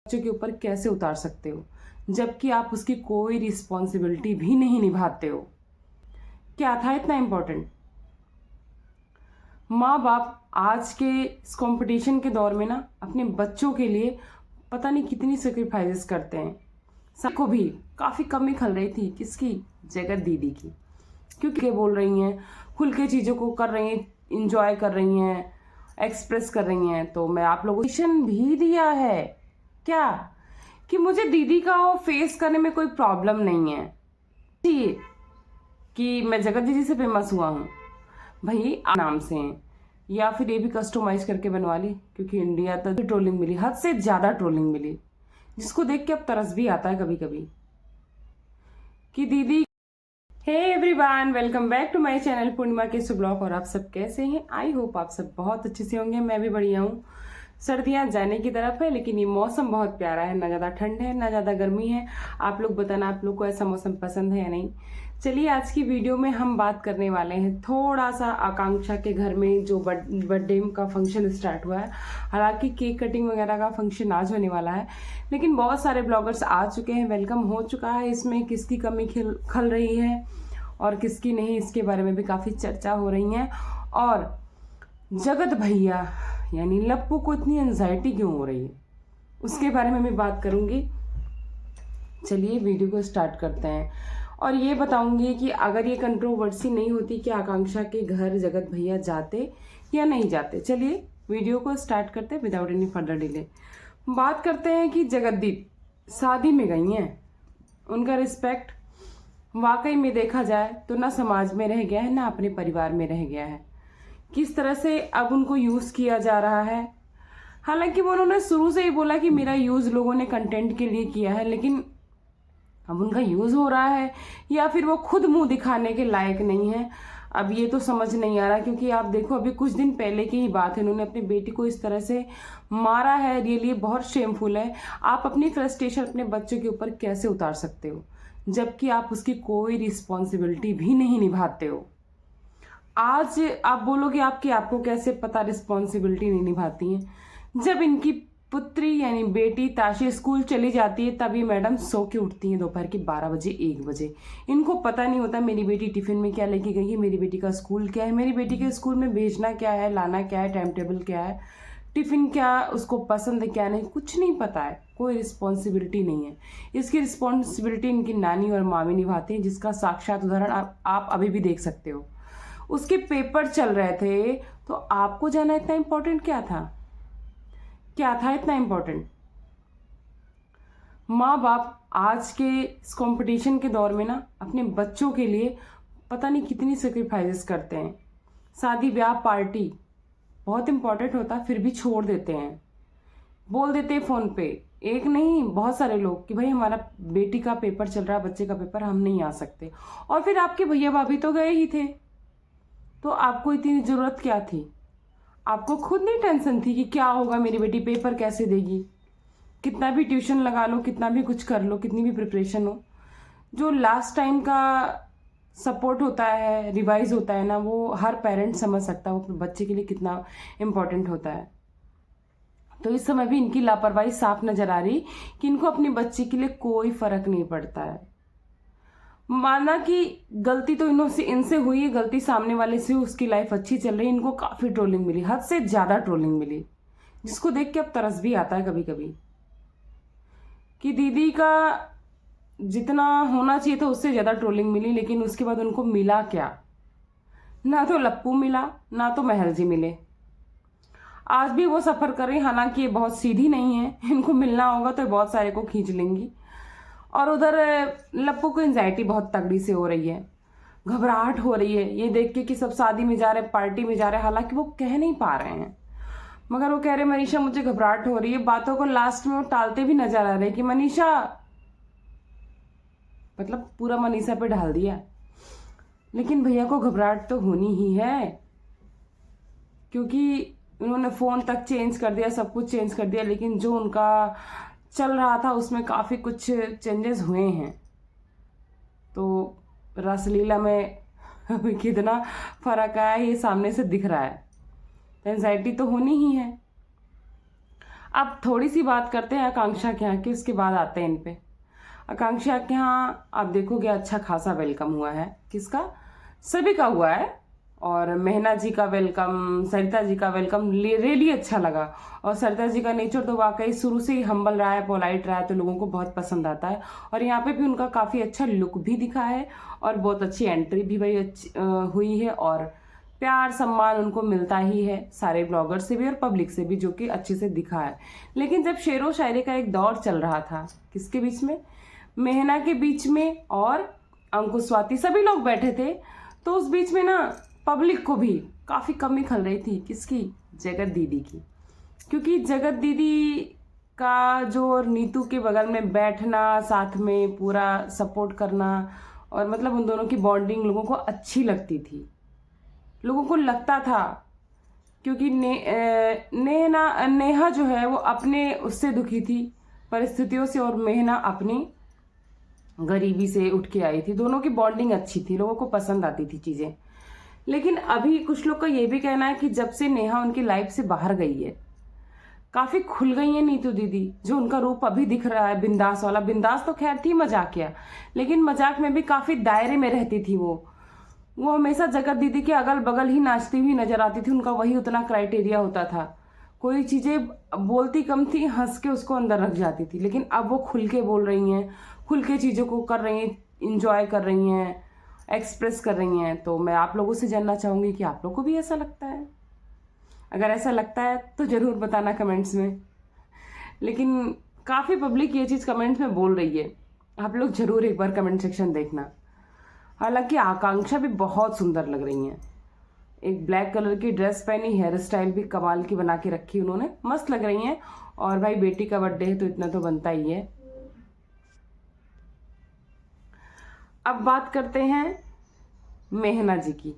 बच्चों के ऊपर कैसे उतार सकते हो जबकि आप उसकी कोई रिस्पॉन्सिबिलिटी भी नहीं निभाते हो। क्या था इतना इम्पोर्टेंट? माँ बाप आज के इस कंपटीशन के दौर में ना अपने बच्चों के लिए पता नहीं कितनी सेक्रीफाइसेस करते हैं। सबको भी काफ़ी कमी खल रही थी किसकी? जगत दीदी की। क्योंकि बोल रही हैं, खुल के चीज़ों को कर रही हैं, इंजॉय कर रही हैं, एक्सप्रेस कर रही हैं। तो मैं आप लोगों को क्वेश्चन भी दिया है क्या कि मुझे दीदी का फेस करने में कोई प्रॉब्लम नहीं है कि मैं जगत दीदी से फेमस हुआ हूँ भाई नाम से हैं, या फिर ये भी कस्टमाइज करके बनवा ली क्योंकि इंडिया तक ट्रोलिंग मिली, हद से ज़्यादा ट्रोलिंग मिली, जिसको देख के अब तरस भी आता है कभी कभी कि दीदी। Hey everyone, welcome back to my channel Purnima के ब्लॉग। और आप सब कैसे हैं? आई होप आप सब बहुत अच्छे से होंगे। मैं भी बढ़िया हूँ। सर्दियाँ जाने की तरफ है लेकिन ये मौसम बहुत प्यारा है, ना ज़्यादा ठंड है ना ज़्यादा गर्मी है। आप लोग बताना आप लोग को ऐसा मौसम पसंद है या नहीं। चलिए आज की वीडियो में हम बात करने वाले हैं थोड़ा सा आकांक्षा के घर में जो बर्थडे का फंक्शन स्टार्ट हुआ है। हालांकि केक कटिंग वगैरह का फंक्शन आज होने वाला है, लेकिन बहुत सारे ब्लॉगर्स आ चुके हैं, वेलकम हो चुका है। इसमें किसकी कमी खल रही है और किसकी नहीं, इसके बारे में भी काफ़ी चर्चा हो रही है। और जगत भैया यानी लप्पू को इतनी एंजाइटी क्यों हो रही है, उसके बारे में मैं बात करूंगी। चलिए वीडियो को स्टार्ट करते हैं और ये बताऊंगी कि अगर ये कंट्रोवर्सी नहीं होती कि आकांक्षा के घर जगत भैया जाते या नहीं जाते। चलिए वीडियो को स्टार्ट करते हैं विदाउट एनी फर्दर डिले। बात करते हैं कि जगतदीप शादी में गई हैं, उनका रिस्पेक्ट वाकई में देखा जाए तो ना समाज में रह गया है ना अपने परिवार में रह गया है। किस तरह से अब उनको यूज़ किया जा रहा है। हालांकि वो उन्होंने शुरू से ही बोला कि मेरा यूज़ लोगों ने कंटेंट के लिए किया है, लेकिन अब उनका यूज़ हो रहा है या फिर वो खुद मुंह दिखाने के लायक नहीं है, अब ये तो समझ नहीं आ रहा। क्योंकि आप देखो अभी कुछ दिन पहले की ही बात है, उन्होंने अपनी बेटी को इस तरह से मारा है, रियली बहुत शेमफुल है। आप अपनी फ्रस्ट्रेशन अपने बच्चों के ऊपर कैसे उतार सकते हो जबकि आप उसकी कोई रिस्पॉन्सिबिलिटी भी नहीं निभाते हो। आज आप बोलोगे आपको कैसे पता रिस्पॉन्सिबिलिटी नहीं निभाती हैं। जब इनकी पुत्री यानी बेटी ताशी स्कूल चली जाती है तभी मैडम सो के उठती हैं दोपहर के 12 बजे 1 बजे। इनको पता नहीं होता मेरी बेटी टिफिन में क्या लेके गई है, मेरी बेटी का स्कूल क्या है, मेरी बेटी के स्कूल में भेजना क्या है, लाना क्या है, टाइम टेबल क्या है, टिफिन क्या उसको पसंद है क्या नहीं, कुछ नहीं पता है। कोई रिस्पॉन्सिबिलिटी नहीं है। इसकी रिस्पॉन्सिबिलिटी इनकी नानी और मामी निभाती हैं, जिसका साक्षात उदाहरण आप अभी भी देख सकते हो। उसके पेपर चल रहे थे तो आपको जाना इतना इम्पोर्टेंट क्या था? क्या था इतना इम्पोर्टेंट? माँ बाप आज के इस कंपटीशन के दौर में ना अपने बच्चों के लिए पता नहीं कितनी सेक्रीफाइसेस करते हैं। शादी ब्याह पार्टी बहुत इम्पोर्टेंट होता फिर भी छोड़ देते हैं, बोल देते हैं फ़ोन पे, एक नहीं बहुत सारे लोग कि भाई हमारा बेटी का पेपर चल रहा है, बच्चे का पेपर, हम नहीं आ सकते। और फिर आपके भैया भाभी तो गए ही थे, तो आपको इतनी ज़रूरत क्या थी? आपको खुद नहीं टेंशन थी कि क्या होगा, मेरी बेटी पेपर कैसे देगी। कितना भी ट्यूशन लगा लो, कितना भी कुछ कर लो, कितनी भी प्रिपरेशन हो, जो लास्ट टाइम का सपोर्ट होता है, रिवाइज होता है ना, वो हर पेरेंट समझ सकता है वो अपने बच्चे के लिए कितना इम्पोर्टेंट होता है। तो इस समय भी इनकी लापरवाही साफ नजर आ रही कि इनको अपने बच्चे के लिए कोई फर्क नहीं पड़ता है। माना कि गलती तो इनसे हुई है, गलती सामने वाले से, उसकी लाइफ अच्छी चल रही है, इनको काफ़ी ट्रोलिंग मिली, हद से ज़्यादा ट्रोलिंग मिली, जिसको देख के अब तरस भी आता है कभी कभी कि दीदी का जितना होना चाहिए था उससे ज़्यादा ट्रोलिंग मिली। लेकिन उसके बाद उनको मिला क्या? ना तो लप्पू मिला ना तो महल जी मिले। आज भी वो सफ़र कर रही, हालांकि ये बहुत सीधी नहीं है, इनको मिलना होगा तो बहुत सारे को खींच लेंगी। और उधर लप्पू को एंजाइटी बहुत तगड़ी से हो रही है, घबराहट हो रही है ये देख के कि सब शादी में जा रहे, पार्टी में जा रहे। हालांकि वो कह नहीं पा रहे हैं, मगर वो कह रहे मनीषा मुझे घबराहट हो रही है। बातों को लास्ट में वो टालते भी नजर आ रहे कि मनीषा, मतलब पूरा मनीषा पे ढाल दिया। लेकिन भैया को घबराहट तो होनी ही है, क्योंकि उन्होंने फ़ोन तक चेंज कर दिया, सब कुछ चेंज कर दिया, लेकिन जो उनका चल रहा था उसमें काफ़ी कुछ चेंजेस हुए हैं। तो रासलीला में कितना फ़र्क आया ये सामने से दिख रहा है। तो एंजाइटी तो होनी ही है। अब थोड़ी सी बात करते हैं आकांक्षा के यहाँ की, उसके बाद आते हैं इन पे। आकांक्षा के यहाँ आप देखोगे अच्छा खासा वेलकम हुआ है। किसका? सभी का हुआ है। और मेहना जी का वेलकम, सरिता जी का वेलकम रियली अच्छा लगा। और सरिता जी का नेचर तो वाकई शुरू से ही हम्बल रहा है, पोलाइट रहा है, तो लोगों को बहुत पसंद आता है। और यहाँ पे भी उनका काफ़ी अच्छा लुक भी दिखा है और बहुत अच्छी एंट्री भी भाई हुई है। और प्यार सम्मान उनको मिलता ही है सारे ब्लॉगर से भी और पब्लिक से भी, जो कि अच्छे से दिखा है। लेकिन जब शेरो शायरी का एक दौर चल रहा था, किसके बीच में? मेहना के बीच में और अंकुश स्वाति, सभी लोग बैठे थे, तो उस बीच में ना पब्लिक को भी काफ़ी कमी खल रही थी। किसकी? जगत दीदी की। क्योंकि जगत दीदी का जो और नीतू के बगल में बैठना, साथ में पूरा सपोर्ट करना, और मतलब उन दोनों की बॉन्डिंग लोगों को अच्छी लगती थी। लोगों को लगता था, क्योंकि नेहा जो है वो अपने उससे दुखी थी, परिस्थितियों से, और मेहना अपनी गरीबी से उठ के आई थी। दोनों की बॉन्डिंग अच्छी थी, लोगों को पसंद आती थी चीज़ें। लेकिन अभी कुछ लोग का ये भी कहना है कि जब से नेहा उनकी लाइफ से बाहर गई है, काफ़ी खुल गई है नीतू दीदी। जो उनका रूप अभी दिख रहा है बिंदास वाला, बिंदास तो खैर थी मजाकिया, लेकिन मजाक में भी काफ़ी दायरे में रहती थी वो हमेशा जगत दीदी के अगल बगल ही नाचती हुई नजर आती थी। उनका वही उतना क्राइटेरिया होता था। कोई चीज़ें बोलती कम थी, हंस के उसको अंदर रख जाती थी। लेकिन अब वो खुल के बोल रही हैं, खुल के चीज़ों को कर रही हैं, इंजॉय कर रही हैं, एक्सप्रेस कर रही हैं। तो मैं आप लोगों से जानना चाहूँगी कि आप लोगों को भी ऐसा लगता है? अगर ऐसा लगता है तो ज़रूर बताना कमेंट्स में। लेकिन काफ़ी पब्लिक ये चीज़ कमेंट्स में बोल रही है, आप लोग ज़रूर एक बार कमेंट सेक्शन देखना। हालांकि आकांक्षा भी बहुत सुंदर लग रही हैं। एक ब्लैक कलर की ड्रेस पहनी, हेयर स्टाइल भी कमाल की बना के रखी उन्होंने, मस्त लग रही हैं। और भाई बेटी का बर्थडे है तो इतना तो बनता ही है। अब बात करते हैं मेहना जी की।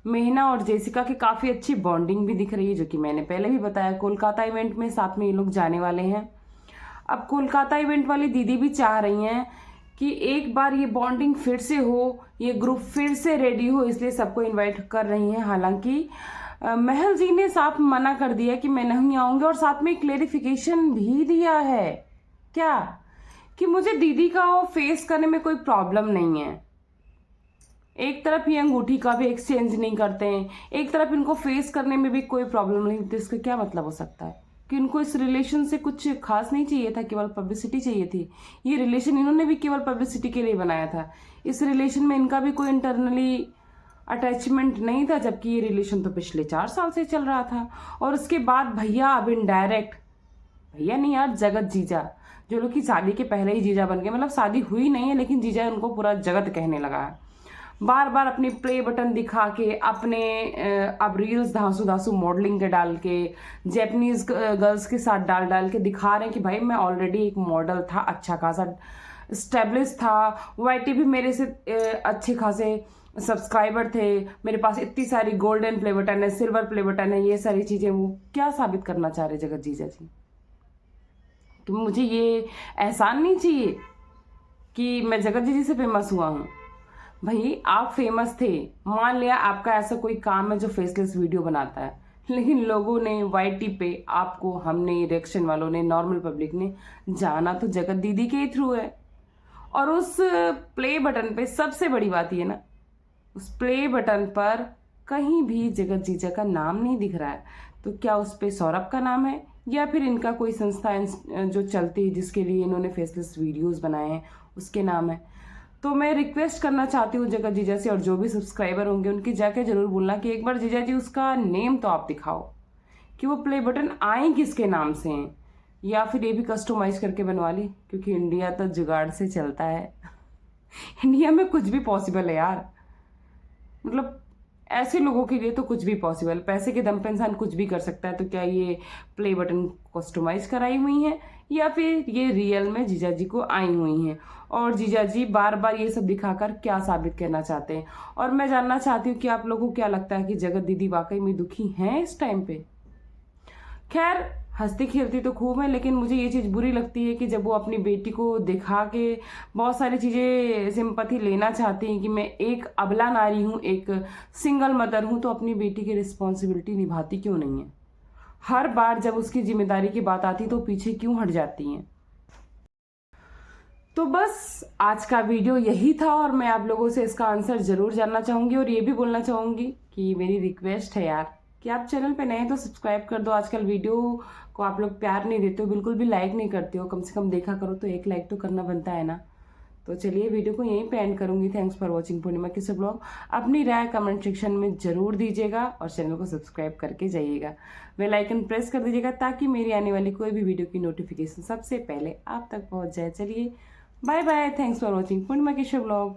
मेहना और जेसिका की काफ़ी अच्छी बॉन्डिंग भी दिख रही है, जो कि मैंने पहले भी बताया। कोलकाता इवेंट में साथ में ये लोग जाने वाले हैं। अब कोलकाता इवेंट वाली दीदी भी चाह रही हैं कि एक बार ये बॉन्डिंग फिर से हो, ये ग्रुप फिर से रेडी हो, इसलिए सबको इनवाइट कर रही हैं। हालांकि महल जी ने साफ मना कर दिया कि मैं नहीं आऊँगी, और साथ में क्लेरिफिकेशन भी दिया है क्या, कि मुझे दीदी का फेस करने में कोई प्रॉब्लम नहीं है। एक तरफ ये अंगूठी का भी एक्सचेंज नहीं करते हैं, एक तरफ इनको फेस करने में भी कोई प्रॉब्लम नहीं, तो इसका क्या मतलब हो सकता है? कि इनको इस रिलेशन से कुछ खास नहीं चाहिए था, केवल पब्लिसिटी चाहिए थी। ये रिलेशन इन्होंने भी केवल पब्लिसिटी के लिए बनाया था। इस रिलेशन में इनका भी कोई इंटरनली अटैचमेंट नहीं था, जबकि ये रिलेशन तो पिछले 4 साल से चल रहा था। और उसके बाद भैया अब इनडायरेक्ट, भैया नहीं यार, जगत जीजा, जो लोग की शादी के पहले ही जीजा बन गए, मतलब शादी हुई नहीं है लेकिन जीजा उनको पूरा जगत कहने लगा है। बार बार अपनी प्ले बटन दिखा के, अपने अब रील्स धांसू धांसू मॉडलिंग के डाल के, जैपनीज गर्ल्स के साथ डाल डाल के दिखा रहे हैं कि भाई मैं ऑलरेडी एक मॉडल था, अच्छा खासा स्टेब्लिश था, वाईटी भी मेरे से अच्छे खासे सब्सक्राइबर थे, मेरे पास इतनी सारी गोल्डन प्ले बटन है, सिल्वर प्ले बटन है, ये सारी चीज़ें। वो क्या साबित करना चाह रहे जगत जीजा जी? कि मुझे ये एहसान नहीं चाहिए कि मैं जगत जीजी से फेमस हुआ हूँ। भाई आप फेमस थे, मान लिया आपका ऐसा कोई काम है जो फेसलेस वीडियो बनाता है, लेकिन लोगों ने वाईटी पे आपको, हमने, रिएक्शन वालों ने, नॉर्मल पब्लिक ने जाना तो जगत दीदी के ही थ्रू है। और उस प्ले बटन पे सबसे बड़ी बात ये ना, उस प्ले बटन पर कहीं भी जगत जीजा का नाम नहीं दिख रहा है। तो क्या उस पे सौरभ का नाम है, या फिर इनका कोई संस्था जो चलती है जिसके लिए इन्होंने फेसलेस वीडियोस बनाए हैं उसके नाम है? तो मैं रिक्वेस्ट करना चाहती हूँ जगत जीजा से, और जो भी सब्सक्राइबर होंगे उनकी जाके जरूर बोलना कि एक बार जीजा जी उसका नेम तो आप दिखाओ, कि वो प्ले बटन आए किसके नाम से हैं, या फिर ये भी कस्टमाइज करके बनवा ली, क्योंकि इंडिया तो जुगाड़ से चलता है। इंडिया में कुछ भी पॉसिबल है यार, मतलब ऐसे लोगों के लिए तो कुछ भी पॉसिबल, पैसे के दम पे इंसान कुछ भी कर सकता है। तो क्या ये प्ले बटन कस्टमाइज कराई हुई हैं, या फिर ये रियल में जीजा जी को आई हुई हैं? और जीजा जी बार बार ये सब दिखाकर क्या साबित करना चाहते हैं? और मैं जानना चाहती हूँ कि आप लोगों को क्या लगता है कि जगत दीदी वाकई में दुखी हैं इस टाइम पे? खैर हंसती खेलती तो खूब है, लेकिन मुझे ये चीज़ बुरी लगती है कि जब वो अपनी बेटी को दिखा के बहुत सारी चीज़ें सिंपैथी लेना चाहती हैं कि मैं एक अबला नारी हूँ, एक सिंगल मदर हूँ, तो अपनी बेटी की रिस्पॉन्सिबिलिटी निभाती क्यों नहीं है? हर बार जब उसकी जिम्मेदारी की बात आती तो पीछे क्यों हट जाती हैं। तो बस आज का वीडियो यही था और मैं आप लोगों से इसका आंसर ज़रूर जानना चाहूँगी और ये भी बोलना चाहूँगी कि मेरी रिक्वेस्ट है यार कि आप चैनल पे नए हैं तो सब्सक्राइब कर दो। आजकल वीडियो को आप लोग प्यार नहीं देते हो, बिल्कुल भी लाइक नहीं करते हो, कम से कम देखा करो, तो एक लाइक तो करना बनता है ना। तो चलिए वीडियो को यहीं पे एंड करूँगी। थैंक्स फॉर वॉचिंग पूर्णिमा किसे ब्लॉग। अपनी राय कमेंट सेक्शन में ज़रूर दीजिएगा और चैनल को सब्सक्राइब करके जाइएगा। बेल आइकन प्रेस कर दीजिएगा ताकि मेरी आने वाली कोई भी वीडियो की नोटिफिकेशन सबसे पहले आप तक पहुँच जाए। चलिए bye bye, thanks for watching Purnima Kishore blog.